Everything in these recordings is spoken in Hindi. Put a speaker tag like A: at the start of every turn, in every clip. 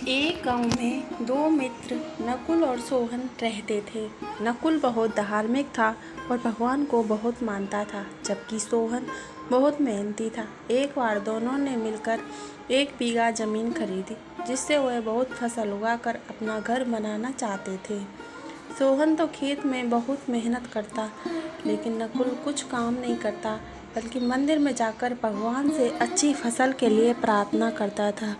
A: एक गांव में दो मित्र नकुल और सोहन रहते थे। नकुल बहुत धार्मिक था और भगवान को बहुत मानता था, जबकि सोहन बहुत मेहनती था। एक बार दोनों ने मिलकर 1 बीघा जमीन खरीदी, जिससे वह बहुत फसल उगाकर अपना घर बनाना चाहते थे। सोहन तो खेत में बहुत मेहनत करता, लेकिन नकुल कुछ काम नहीं करता, बल्कि मंदिर में जाकर भगवान से अच्छी फसल के लिए प्रार्थना करता था।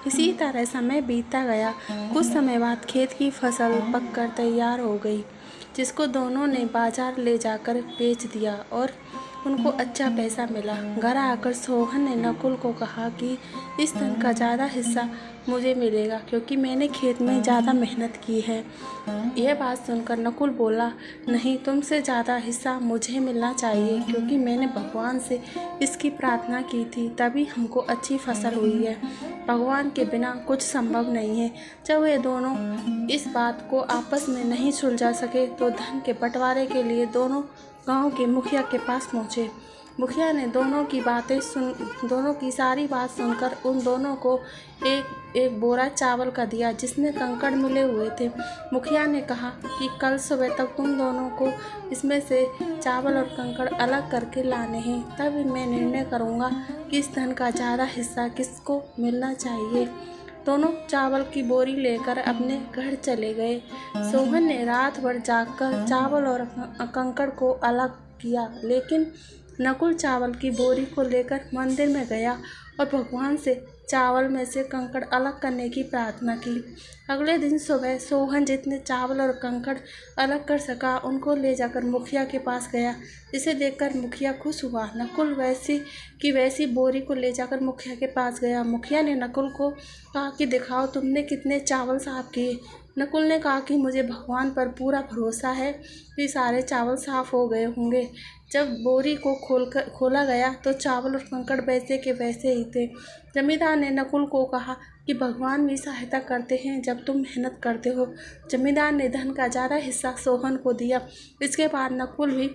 A: इसी तरह समय बीतता गया। कुछ समय बाद खेत की फसल पककर तैयार हो गई, जिसको दोनों ने बाजार ले जाकर बेच दिया और उनको अच्छा पैसा मिला। घर आकर सोहन ने नकुल को कहा कि इस धन का ज़्यादा हिस्सा मुझे मिलेगा, क्योंकि मैंने खेत में ज़्यादा मेहनत की है। यह बात सुनकर नकुल बोला, नहीं, तुमसे ज़्यादा हिस्सा मुझे मिलना चाहिए, क्योंकि मैंने भगवान से इसकी प्रार्थना की थी, तभी हमको अच्छी फसल हुई है। भगवान के बिना कुछ संभव नहीं है। जब वे दोनों इस बात को आपस में नहीं सुलझा सके, तो धन के बंटवारे के लिए दोनों गांव के मुखिया के पास पहुंचे। मुखिया ने दोनों की सारी बात सुनकर उन दोनों को एक एक बोरा चावल का दिया, जिसमें कंकड़ मिले हुए थे। मुखिया ने कहा कि कल सुबह तक तुम दोनों को इसमें से चावल और कंकड़ अलग करके लाने हैं, तब मैं निर्णय करूँगा कि इस धन का ज़्यादा हिस्सा किसको मिलना चाहिए। दोनों चावल की बोरी लेकर अपने घर चले गए। सोहन ने रात भर जागकर चावल और कंकड़ को अलग किया, लेकिन नकुल चावल की बोरी को लेकर मंदिर में गया और भगवान से चावल में से कंकड़ अलग करने की प्रार्थना की। अगले दिन सुबह सोहन जितने चावल और कंकड़ अलग कर सका, उनको ले जाकर मुखिया के पास गया। इसे देखकर मुखिया खुश हुआ। नकुल वैसी बोरी को ले जाकर मुखिया के पास गया। मुखिया ने नकुल को कहा कि दिखाओ, तुमने कितने चावल साफ किए। नकुल ने कहा कि मुझे भगवान पर पूरा भरोसा है कि सारे चावल साफ हो गए होंगे। जब बोरी को खोला गया तो चावल और कंकड़ वैसे के वैसे ही थे। जमींदार ने नकुल को कहा कि भगवान भी सहायता करते हैं जब तुम मेहनत करते हो। जमींदार ने धन का ज़्यादा हिस्सा सोहन को दिया। इसके बाद नकुल भी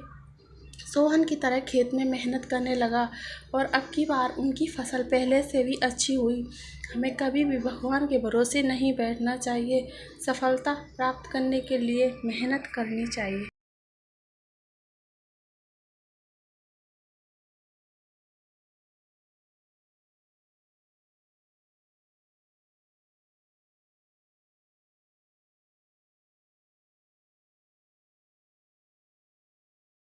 A: सोहन की तरह खेत में मेहनत करने लगा और अब की बार उनकी फसल पहले से भी अच्छी हुई। हमें कभी भी भगवान के भरोसे नहीं बैठना चाहिए। सफलता प्राप्त करने के लिए मेहनत करनी चाहिए।